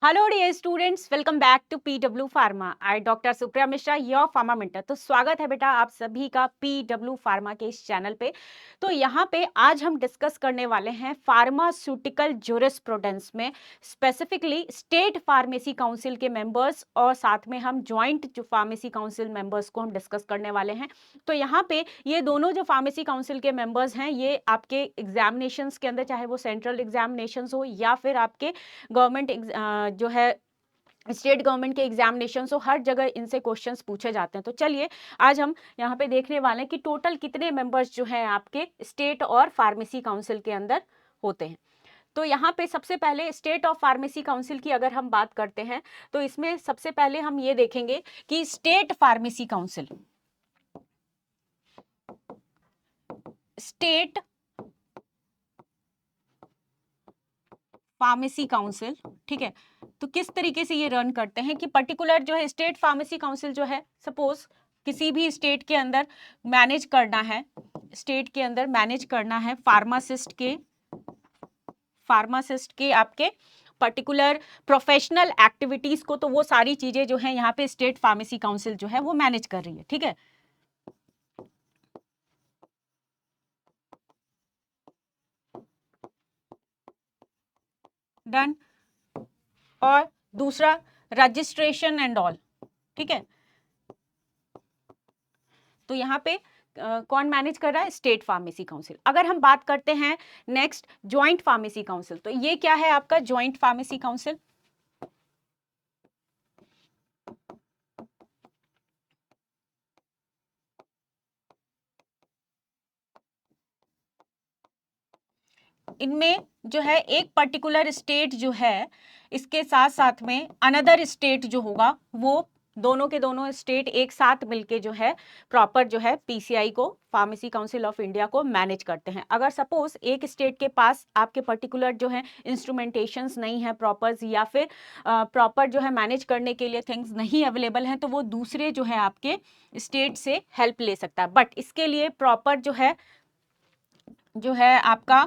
Hello dear students, welcome back to PW pharma. I doctor Supriya Mishra, your pharma mentor. तो स्वागत है बेटा आप सभी का पीडब्ल्यू फार्मा के इस चैनल पे। तो यहाँ पे आज हम डिस्कस करने वाले हैं फार्मास्यूटिकल ज्यूरिस्प्रूडेंस में स्पेसिफिकली स्टेट फार्मेसी काउंसिल के मेंबर्स और साथ में हम जॉइंट जो फार्मेसी काउंसिल मेंबर्स को हम डिस्कस करने वाले हैं। तो यहाँ पे ये दोनों जो फार्मेसी काउंसिल के मेंबर्स हैं, ये आपके एग्जामिनेशंस के अंदर, चाहे वो सेंट्रल एग्जामिनेशंस हो या फिर आपके गवर्नमेंट जो है स्टेट गवर्नमेंट के एग्जामिनेशन हो, हर जगह इनसे क्वेश्चंस पूछे जाते हैं। तो चलिए आज हम यहाँ पे देखने वाले हैं कि टोटल कितने मेंबर्स जो हैं आपके स्टेट और फार्मेसी काउंसिल के अंदर होते हैं। तो यहाँ पे सबसे पहले स्टेट ऑफ फार्मेसी काउंसिल की अगर हम बात करते हैं तो इसमें सबसे पहले हम ये देखेंगे कि state pharmacy council, state pharmacy council, ठीक है, तो किस तरीके से ये रन करते हैं कि पर्टिकुलर जो है स्टेट फार्मेसी काउंसिल जो है, सपोज किसी भी स्टेट के अंदर मैनेज करना है, स्टेट के अंदर मैनेज करना है फार्मासिस्ट के आपके पर्टिकुलर प्रोफेशनल एक्टिविटीज को, तो वो सारी चीजें जो है यहाँ पे स्टेट फार्मेसी काउंसिल जो है वो मैनेज कर रही है। ठीक है, डन। और दूसरा रजिस्ट्रेशन एंड ऑल, ठीक है, तो यहाँ पे कौन मैनेज कर रहा है? State pharmacy council. अगर हम बात करते हैं नेक्स्ट जॉइंट फार्मेसी काउंसिल, तो ये क्या है आपका जॉइंट फार्मेसी काउंसिल? इनमें जो है एक पर्टिकुलर स्टेट जो है, इसके साथ साथ में अनदर स्टेट जो होगा, वो दोनों के दोनों स्टेट एक साथ मिलके जो है प्रॉपर जो है पीसीआई को, फार्मेसी काउंसिल ऑफ इंडिया को मैनेज करते हैं। अगर सपोज एक स्टेट के पास आपके पर्टिकुलर जो है इंस्ट्रूमेंटेशंस नहीं है प्रॉपर, या फिर प्रॉपर जो है मैनेज करने के लिए थिंग्स नहीं अवेलेबल हैं, तो वो दूसरे जो है आपके स्टेट से हेल्प ले सकता है। बट इसके लिए प्रॉपर जो है आपका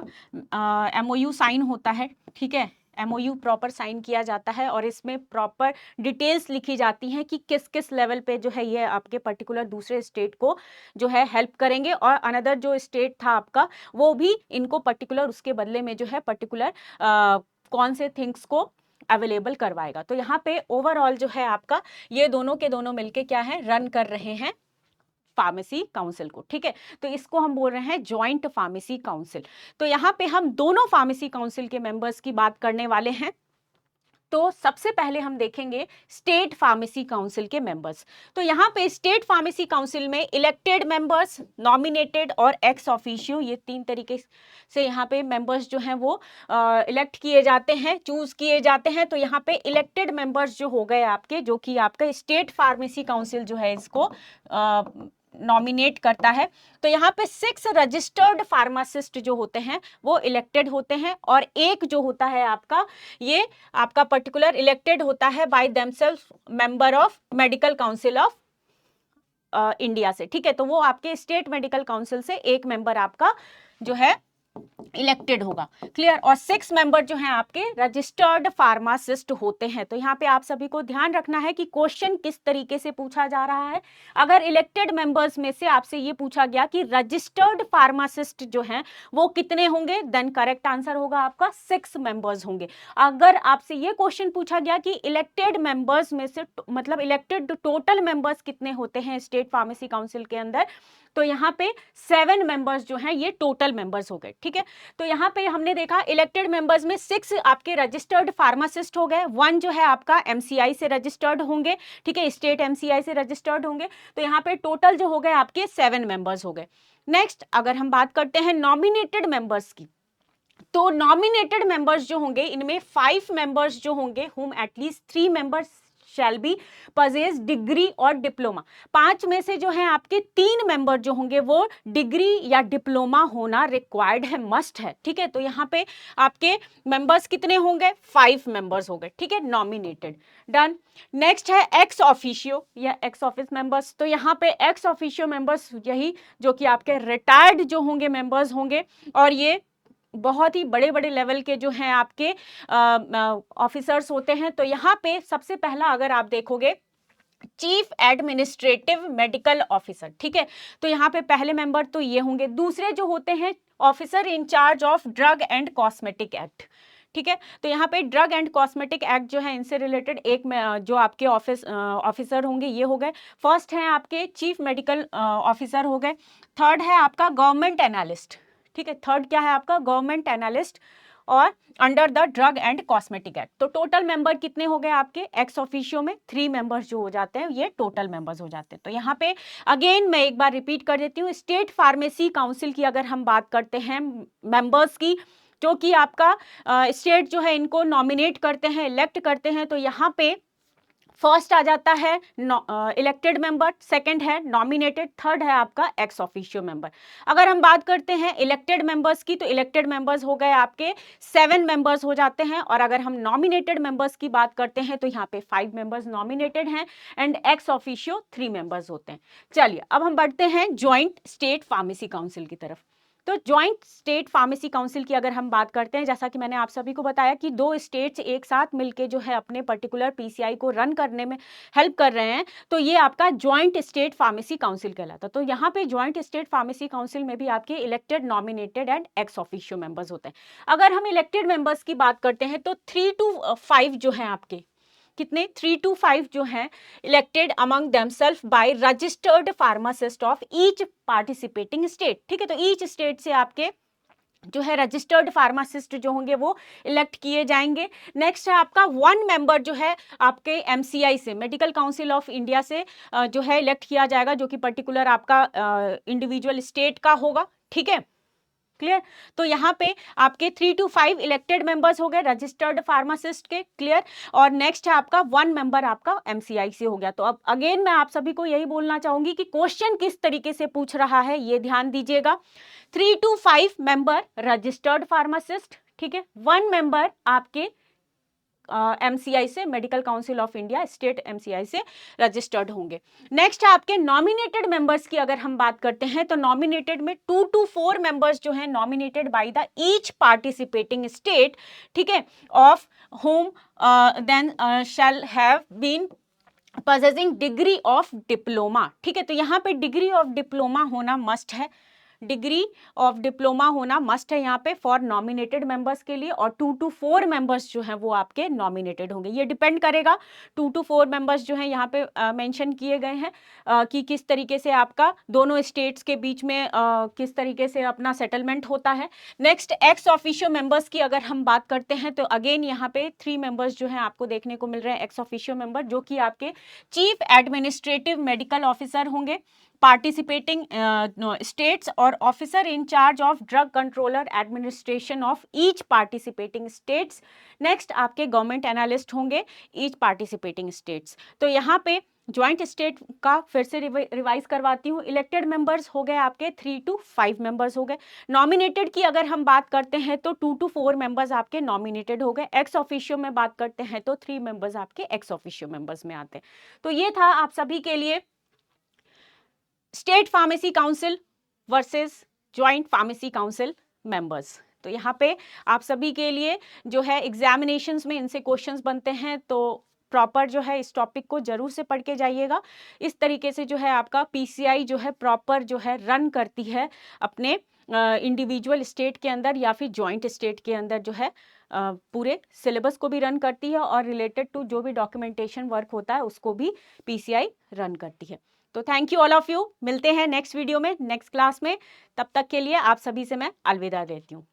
एमओयू साइन होता है। ठीक है, एमओयू प्रॉपर साइन किया जाता है और इसमें प्रॉपर डिटेल्स लिखी जाती हैं कि किस किस लेवल पे जो है ये आपके पर्टिकुलर दूसरे स्टेट को जो है हेल्प करेंगे, और अनदर जो स्टेट था आपका वो भी इनको पर्टिकुलर उसके बदले में जो है पर्टिकुलर कौन से थिंग्स को अवेलेबल करवाएगा। तो यहाँ पे ओवरऑल जो है आपका ये दोनों के दोनों मिलके क्या है, रन कर रहे हैं फार्मेसी काउंसिल को। ठीक है, तो इसको हम बोल रहे हैं जॉइंट फार्मेसी काउंसिल। तो यहाँ पे हम दोनों फार्मेसी काउंसिल के मेंबर्स की बात करने वाले हैं। तो सबसे पहले हम देखेंगे स्टेट फार्मेसी काउंसिल के मेंबर्स। तो यहाँ पे स्टेट फार्मेसी काउंसिल में इलेक्टेड मेंबर्स, नॉमिनेटेड और एक्स ऑफिशियो, ये तीन तरीके से यहाँ पे मेंबर्स जो हैं वो इलेक्ट किए जाते हैं, चूज किए जाते हैं। तो यहाँ पे इलेक्टेड मेंबर्स जो हो गए आपके, जो कि आपका स्टेट फार्मेसी काउंसिल जो है इसको नॉमिनेट करता है। तो यहाँ पे 6 रजिस्टर्ड फार्मासिस्ट जो होते हैं वो इलेक्टेड होते हैं, और एक जो होता है आपका, ये आपका पर्टिकुलर इलेक्टेड होता है by themselves member of Medical Council of India से। ठीक है, तो वो आपके स्टेट मेडिकल काउंसिल से एक मेंबर आपका जो है इलेक्टेड होगा। क्लियर। और 6 मेंबर जो हैं आपके रजिस्टर्ड फार्मासिस्ट होते हैं। तो यहाँ पे आप सभी को ध्यान रखना है कि क्वेश्चन किस तरीके से पूछा जा रहा है। अगर इलेक्टेड मेंबर्स में से आपसे ये पूछा गया कि रजिस्टर्ड फार्मासिस्ट जो हैं वो कितने होंगे, देन करेक्ट आंसर होगा आपका 6 मेंबर्स होंगे। अगर आपसे ये क्वेश्चन पूछा गया कि इलेक्टेड मेंबर्स में से मतलब इलेक्टेड टोटल मेंबर्स कितने होते हैं स्टेट फार्मेसी काउंसिल के अंदर, तो यहाँ पे 7 मेंबर्स जो हैं ये टोटल मेंबर्स हो गए। ठीक है, तो यहाँ पे हमने देखा इलेक्टेड मेंबर्स में 6 आपके रजिस्टर्ड फार्मासिस्ट हो गए, 1 जो है आपका एमसीआई से रजिस्टर्ड होंगे। ठीक है, स्टेट एमसीआई से रजिस्टर्ड होंगे। तो यहाँ पे टोटल जो हो गए आपके 7 मेंबर्स हो गए। नेक्स्ट अगर हम बात करते हैं नॉमिनेटेड मेंबर्स की, तो नॉमिनेटेड मेंबर्स जो होंगे इनमें 5 मेंबर्स जो होंगे, हुम at least 3 members shall be possess degree और डिप्लोमा। 5 में से जो है आपके 3 मेंबर जो होंगे वो डिग्री या डिप्लोमा होना रिक्वायर्ड है, मस्ट है। ठीक है, तो यहाँ पे आपके मेंबर्स कितने होंगे? 5 मेंबर्स हो गए। ठीक है, नॉमिनेटेड, डन। नेक्स्ट है एक्स ऑफिशियो या एक्स ऑफिस मेंबर्स। तो यहाँ पे एक्स ऑफिशियो मेंबर्स यही जो कि आपके रिटायर्ड जो होंगे मेंबर्स होंगे, और ये बहुत ही बड़े बड़े लेवल के जो हैं आपके ऑफिसर्स होते हैं। तो यहाँ पे सबसे पहला अगर आप देखोगे चीफ एडमिनिस्ट्रेटिव मेडिकल ऑफिसर, ठीक है। तो यहाँ पे पहले मेंबर तो ये होंगे। दूसरे जो होते हैं officer in charge of drug and cosmetic act, ठीक है। तो यहाँ पे ड्रग एंड कॉस्मेटिक एक्ट जो है इनसे रिलेटेड एक में जो आपके ऑफिसर होंगे ये हो गए। फर्स्ट है आपके चीफ मेडिकल ऑफिसर हो गए। थर्ड है आपका गवर्नमेंट एनालिस्ट, ठीक है। थर्ड क्या है आपका गवर्नमेंट एनालिस्ट और under the drug and cosmetic act. तो टोटल मेंबर कितने हो गए आपके एक्स ऑफिशियो में 3 मेंबर्स जो हो जाते हैं ये टोटल मेंबर्स हो जाते हैं। तो यहाँ पे अगेन मैं एक बार रिपीट कर देती हूँ, स्टेट फार्मेसी काउंसिल की अगर हम बात करते हैं मेंबर्स की, जो कि आपका स्टेट जो है इनको नॉमिनेट करते हैं, इलेक्ट करते हैं। तो यहाँ पे फर्स्ट आ जाता है इलेक्टेड मेंबर, सेकंड है नॉमिनेटेड, थर्ड है आपका एक्स ऑफिशियो मेंबर। अगर हम बात करते हैं इलेक्टेड मेंबर्स की, तो इलेक्टेड मेंबर्स हो गए आपके 7 मेंबर्स हो जाते हैं। और अगर हम नॉमिनेटेड मेंबर्स की बात करते हैं तो यहाँ पे 5 मेंबर्स नॉमिनेटेड हैं एंड एक्स ऑफिशियो 3 मेंबर्स होते हैं। चलिए अब हम बढ़ते हैं ज्वाइंट स्टेट फार्मेसी काउंसिल की तरफ। तो ज्वाइंट स्टेट फार्मेसी काउंसिल की अगर हम बात करते हैं, जैसा कि मैंने आप सभी को बताया कि 2 स्टेट्स एक साथ मिलके जो है अपने पर्टिकुलर पीसीआई को रन करने में हेल्प कर रहे हैं, तो ये आपका ज्वाइंट स्टेट फार्मेसी काउंसिल कहलाता है। तो यहाँ पे ज्वाइंट स्टेट फार्मेसी काउंसिल में भी आपके elected, nominated and ex officio members होते हैं। अगर हम इलेक्टेड मेंबर्स की बात करते हैं तो 3 to 5 जो है आपके, कितने 3 to 5 जो हैं elected among themselves by registered pharmacist of each participating state, ठीक है। तो ईच स्टेट से आपके जो है रजिस्टर्ड फार्मासिस्ट जो होंगे वो इलेक्ट किए जाएंगे। नेक्स्ट है आपका 1 मेंबर जो है आपके एमसीआई से, मेडिकल काउंसिल ऑफ इंडिया से जो है इलेक्ट किया जाएगा, जो कि पर्टिकुलर आपका इंडिविजुअल स्टेट का होगा, ठीक है, क्लियर। तो यहाँ पे आपके 3 to 5 इलेक्टेड मेंबर्स हो गए रजिस्टर्ड फार्मासिस्ट के, क्लियर। और नेक्स्ट है आपका 1 मेंबर आपका एमसीआई से हो गया। तो अब अगेन मैं आप सभी को यही बोलना चाहूंगी कि क्वेश्चन किस तरीके से पूछ रहा है ये ध्यान दीजिएगा। 3 to 5 मेंबर रजिस्टर्ड फार्मासिस्ट, ठीक है, 1 मेंबर आपके एमसीआई से, medical Council of India state MCI से रजिस्टर्ड होंगे। नेक्स्ट है आपके नॉमिनेटेड मेंबर्स की अगर हम बात करते हैं तो नॉमिनेटेड में 2 to 4 मेंबर्स जो हैं nominated by the each participating state, ठीक है, of whom then shall have been possessing degree of diploma, ठीक है। तो यहाँ पे डिग्री ऑफ डिप्लोमा होना मस्ट है, डिग्री ऑफ डिप्लोमा होना मस्ट है यहाँ पे फॉर नॉमिनेटेड मेंबर्स के लिए। और 2 to 4 मेंबर्स जो हैं वो आपके नॉमिनेटेड होंगे। ये डिपेंड करेगा, 2 to 4 मेंबर्स जो हैं यहाँ पे मेंशन किए गए हैं कि किस तरीके से आपका दोनों स्टेट्स के बीच में किस तरीके से अपना सेटलमेंट होता है। नेक्स्ट एक्स ऑफिशियो मेंबर्स की अगर हम बात करते हैं तो अगेन यहाँ पे 3 मेंबर्स जो हैं आपको देखने को मिल रहे हैं एक्स ऑफिशियो मेंबर, जो कि आपके चीफ एडमिनिस्ट्रेटिव मेडिकल ऑफिसर होंगे, पार्टिसिपेटिंग स्टेट्स और officer in charge of drug controller administration of each participating states. Next आपके गवर्नमेंट एनालिस्ट होंगे ईच पार्टिसिपेटिंग स्टेट्स। तो यहाँ पे ज्वाइंट स्टेट का फिर से रिवाइज करवाती हूँ। इलेक्टेड मेंबर्स हो गए आपके 3 to 5 मेंबर्स हो गए। नॉमिनेटेड की अगर हम बात करते हैं तो 2 to 4 मेंबर्स आपके नॉमिनेटेड हो गए। एक्स ऑफिशियो में बात करते हैं तो 3 मेंबर्स आपके एक्स ऑफिशियो मेंबर्स में आते हैं। तो ये था आप सभी के लिए state pharmacy council versus joint pharmacy council members. तो यहाँ पे आप सभी के लिए जो है एग्जामिनेशंस में इनसे क्वेश्चंस बनते हैं, तो प्रॉपर जो है इस टॉपिक को जरूर से पढ़ के जाइएगा। इस तरीके से जो है आपका पीसीआई जो है प्रॉपर जो है रन करती है अपने इंडिविजुअल स्टेट के अंदर या फिर जॉइंट स्टेट के अंदर जो है पूरे सिलेबस को भी रन करती है और रिलेटेड टू जो भी डॉक्यूमेंटेशन वर्क होता है उसको भी पीसीआई रन करती है। तो thank you all of you, मिलते हैं नेक्स्ट वीडियो में, नेक्स्ट क्लास में। तब तक के लिए आप सभी से मैं अलविदा लेती हूँ।